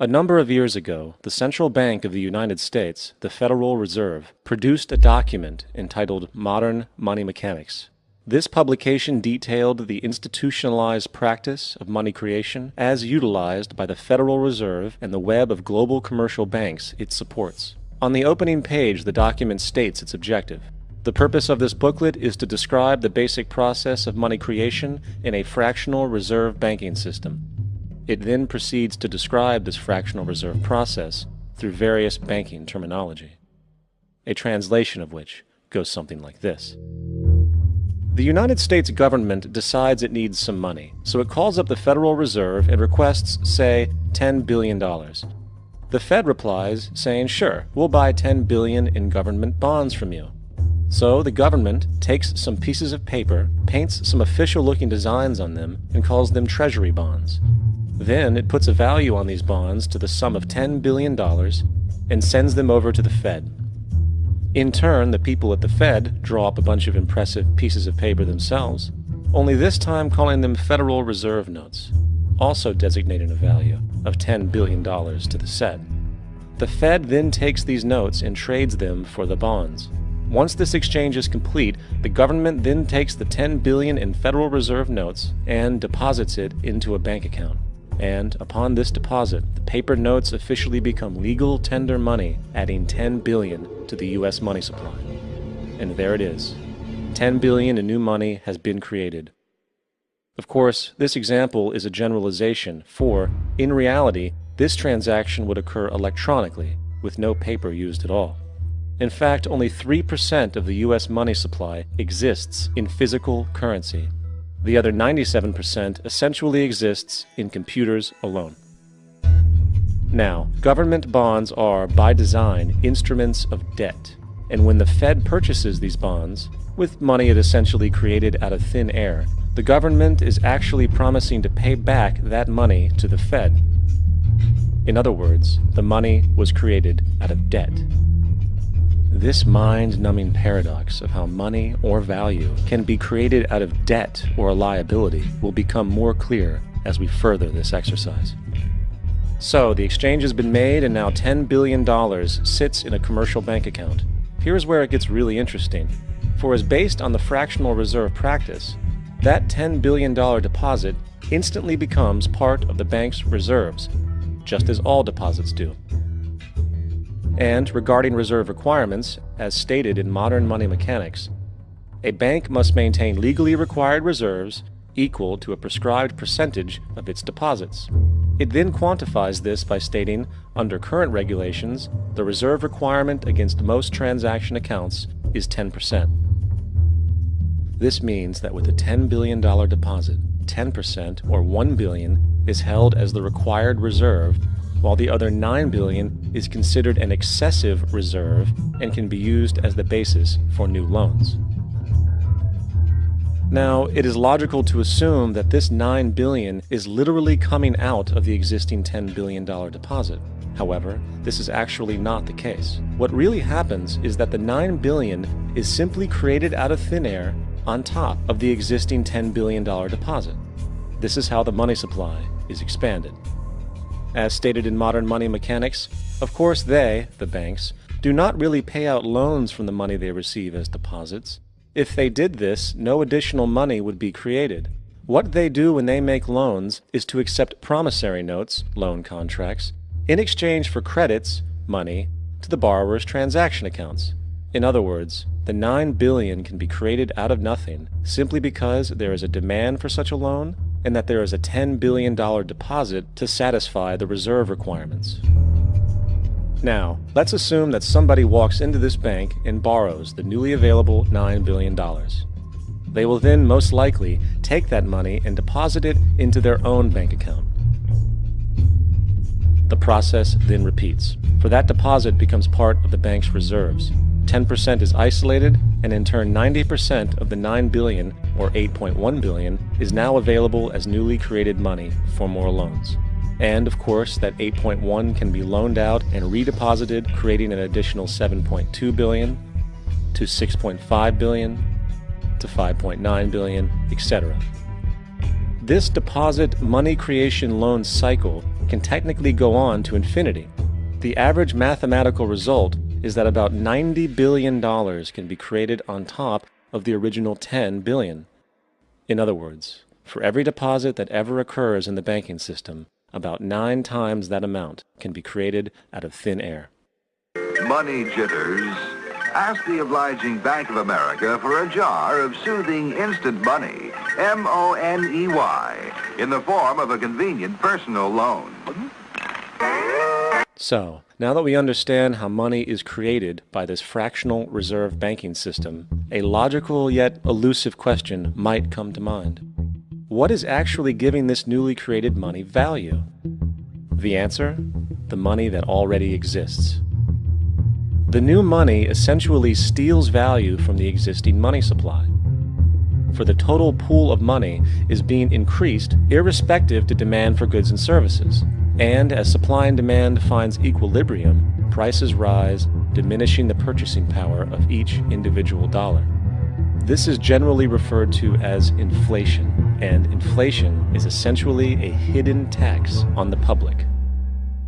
A number of years ago, the Central Bank of the United States, the Federal Reserve, produced a document entitled Modern Money Mechanics. This publication detailed the institutionalized practice of money creation as utilized by the Federal Reserve and the web of global commercial banks it supports. On the opening page, the document states its objective. The purpose of this booklet is to describe the basic process of money creation in a fractional reserve banking system. It then proceeds to describe this fractional reserve process through various banking terminology, a translation of which goes something like this. The United States government decides it needs some money, so it calls up the Federal Reserve and requests, say, $10 billion. The Fed replies, saying, sure, we'll buy $10 billion in government bonds from you. So the government takes some pieces of paper, paints some official-looking designs on them, and calls them treasury bonds. Then it puts a value on these bonds to the sum of $10 billion and sends them over to the Fed. In turn, the people at the Fed draw up a bunch of impressive pieces of paper themselves, only this time calling them Federal Reserve notes, also designating a value of $10 billion to the set. The Fed then takes these notes and trades them for the bonds. Once this exchange is complete, the government then takes the $10 billion in Federal Reserve notes and deposits it into a bank account. And upon this deposit, the paper notes officially become legal tender money, adding $10 billion to the U.S. money supply. And there it is. $10 billion in new money has been created. Of course, this example is a generalization, for, in reality, this transaction would occur electronically, with no paper used at all. In fact, only 3% of the U.S. money supply exists in physical currency. The other 97% essentially exists in computers alone. Now, government bonds are, by design, instruments of debt, and when the Fed purchases these bonds, with money it essentially created out of thin air, the government is actually promising to pay back that money to the Fed. In other words, the money was created out of debt. This mind-numbing paradox of how money or value can be created out of debt or a liability will become more clear as we further this exercise. So, the exchange has been made and now $10 billion sits in a commercial bank account. Here's where it gets really interesting. For as based on the fractional reserve practice, that $10 billion deposit instantly becomes part of the bank's reserves, just as all deposits do. And regarding reserve requirements, as stated in Modern Money Mechanics, a bank must maintain legally required reserves equal to a prescribed percentage of its deposits. It then quantifies this by stating, under current regulations, the reserve requirement against most transaction accounts is 10%. This means that with a $10 billion deposit, 10% or $1 billion is held as the required reserve, while the other $9 billion is considered an excessive reserve and can be used as the basis for new loans. Now, it is logical to assume that this $9 billion is literally coming out of the existing $10 billion deposit. However, this is actually not the case. What really happens is that the $9 billion is simply created out of thin air on top of the existing $10 billion deposit. This is how the money supply is expanded. As stated in Modern Money Mechanics, of course they, the banks, do not really pay out loans from the money they receive as deposits. If they did this, no additional money would be created. What they do when they make loans is to accept promissory notes, loan contracts, in exchange for credits, money, to the borrower's transaction accounts. In other words, the $9 billion can be created out of nothing simply because there is a demand for such a loan and that there is a $10 billion deposit to satisfy the reserve requirements. Now, let's assume that somebody walks into this bank and borrows the newly available $9 billion. They will then most likely take that money and deposit it into their own bank account. The process then repeats, for that deposit becomes part of the bank's reserves. 10% is isolated, and in turn 90% of the $9 billion, or $8.1 billion, is now available as newly created money for more loans. And of course, that 8.1 can be loaned out and redeposited, creating an additional 7.2 billion to 6.5 billion to 5.9 billion, etc. This deposit money creation loan cycle can technically go on to infinity. The average mathematical result is that about $90 billion can be created on top of the original $10 billion. In other words, for every deposit that ever occurs in the banking system, about 9 times that amount can be created out of thin air. Money jitters? Ask the obliging Bank of America for a jar of soothing instant money, M-O-N-E-Y, in the form of a convenient personal loan. So, now that we understand how money is created by this fractional reserve banking system, a logical yet elusive question might come to mind. What is actually giving this newly created money value? The answer? The money that already exists. The new money essentially steals value from the existing money supply. For the total pool of money is being increased irrespective to demand for goods and services. And as supply and demand finds equilibrium, prices rise, diminishing the purchasing power of each individual dollar. This is generally referred to as inflation, and inflation is essentially a hidden tax on the public.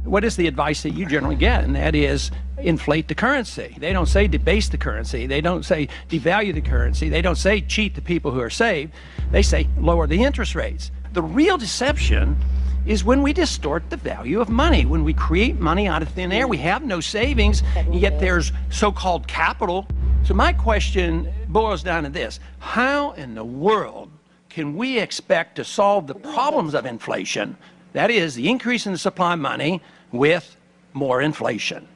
What is the advice that you generally get? And that is, inflate the currency. They don't say debase the currency. They don't say devalue the currency. They don't say cheat the people who are saved. They say lower the interest rates. The real deception is when we distort the value of money. When we create money out of thin air, we have no savings, and yet there's so-called capital. So my question boils down to this: how in the world can we expect to solve the problems of inflation, that is, the increase in the supply of money, with more inflation?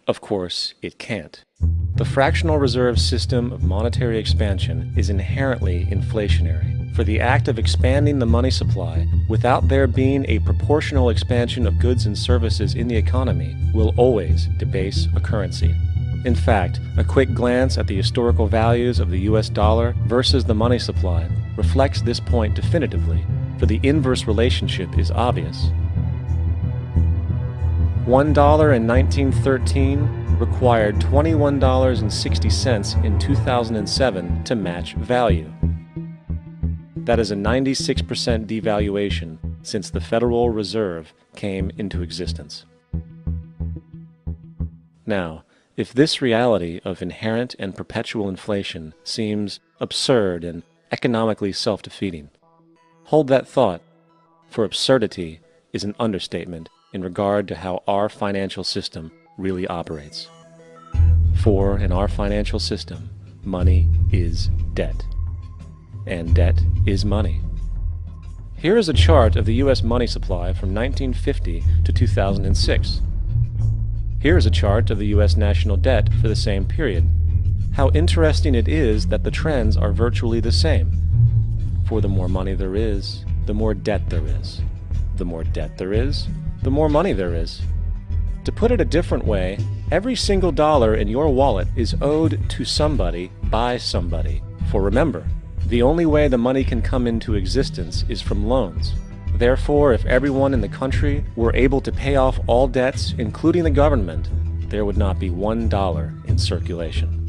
Of course, it can't. The fractional reserve system of monetary expansion is inherently inflationary. For the act of expanding the money supply, without there being a proportional expansion of goods and services in the economy, will always debase a currency. In fact, a quick glance at the historical values of the US dollar versus the money supply reflects this point definitively, for the inverse relationship is obvious. $1 in 1913 required $21.60 in 2007 to match value. That is a 96% devaluation since the Federal Reserve came into existence. Now, if this reality of inherent and perpetual inflation seems absurd and economically self-defeating, hold that thought, for absurdity is an understatement in regard to how our financial system really operates. For in our financial system, money is debt, and debt is money. Here is a chart of the U.S. money supply from 1950 to 2006. Here is a chart of the U.S. national debt for the same period. How interesting it is that the trends are virtually the same. For the more money there is, the more debt there is. The more debt there is, the more money there is. To put it a different way, every single dollar in your wallet is owed to somebody by somebody. For remember, the only way the money can come into existence is from loans. Therefore, if everyone in the country were able to pay off all debts, including the government, there would not be $1 in circulation.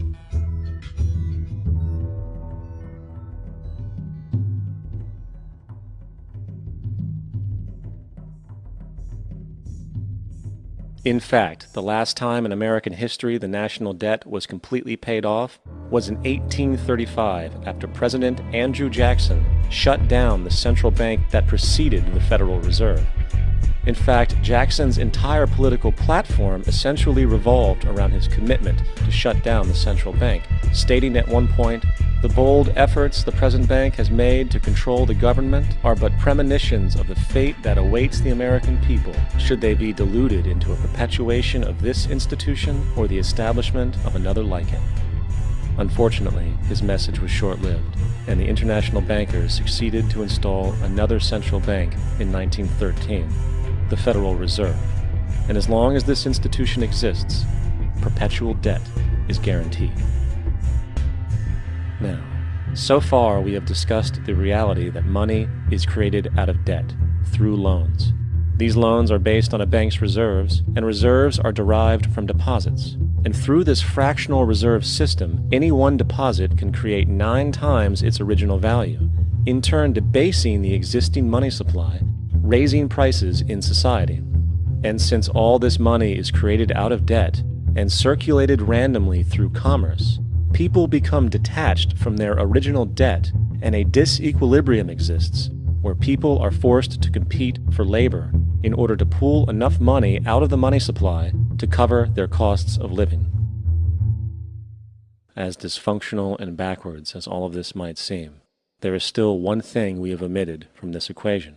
In fact, the last time in American history the national debt was completely paid off was in 1835 after President Andrew Jackson shut down the central bank that preceded the Federal Reserve. In fact, Jackson's entire political platform essentially revolved around his commitment to shut down the central bank, stating at one point, "The bold efforts the present bank has made to control the government are but premonitions of the fate that awaits the American people, should they be deluded into a perpetuation of this institution or the establishment of another like it." Unfortunately, his message was short-lived, and the international bankers succeeded to install another central bank in 1913, the Federal Reserve. And as long as this institution exists, perpetual debt is guaranteed. Now, so far we have discussed the reality that money is created out of debt, through loans. These loans are based on a bank's reserves, and reserves are derived from deposits. And through this fractional reserve system, any one deposit can create 9 times its original value, in turn debasing the existing money supply, raising prices in society. And since all this money is created out of debt and circulated randomly through commerce, people become detached from their original debt, and a disequilibrium exists where people are forced to compete for labor in order to pool enough money out of the money supply to cover their costs of living. As dysfunctional and backwards as all of this might seem, there is still one thing we have omitted from this equation.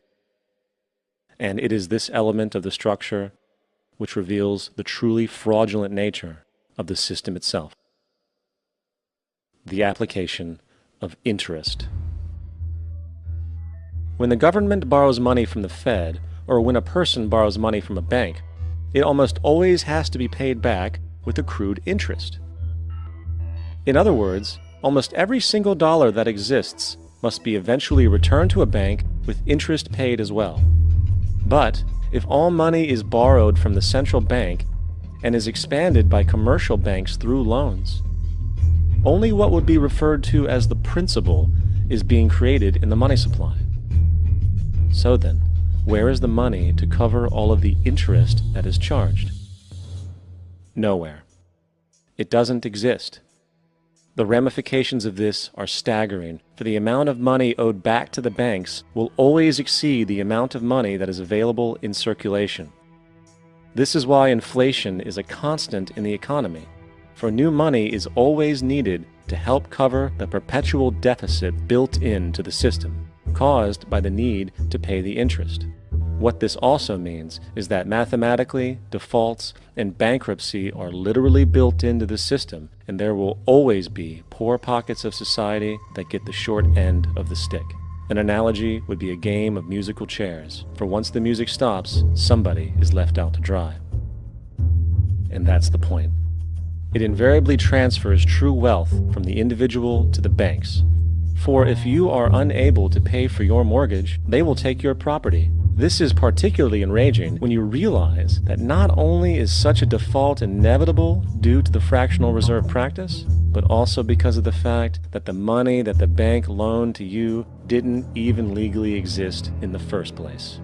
And it is this element of the structure which reveals the truly fraudulent nature of the system itself: the application of interest. When the government borrows money from the Fed, or when a person borrows money from a bank, it almost always has to be paid back with accrued interest. In other words, almost every single dollar that exists must be eventually returned to a bank with interest paid as well. But if all money is borrowed from the central bank and is expanded by commercial banks through loans, only what would be referred to as the principal is being created in the money supply. So then, where is the money to cover all of the interest that is charged? Nowhere. It doesn't exist. The ramifications of this are staggering, for the amount of money owed back to the banks will always exceed the amount of money that is available in circulation. This is why inflation is a constant in the economy, for new money is always needed to help cover the perpetual deficit built into the system, caused by the need to pay the interest. What this also means is that mathematically, defaults and bankruptcy are literally built into the system, and there will always be poor pockets of society that get the short end of the stick. An analogy would be a game of musical chairs, for once the music stops, somebody is left out to dry. And that's the point. It invariably transfers true wealth from the individual to the banks. For if you are unable to pay for your mortgage, they will take your property. This is particularly enraging when you realize that not only is such a default inevitable due to the fractional reserve practice, but also because of the fact that the money that the bank loaned to you didn't even legally exist in the first place.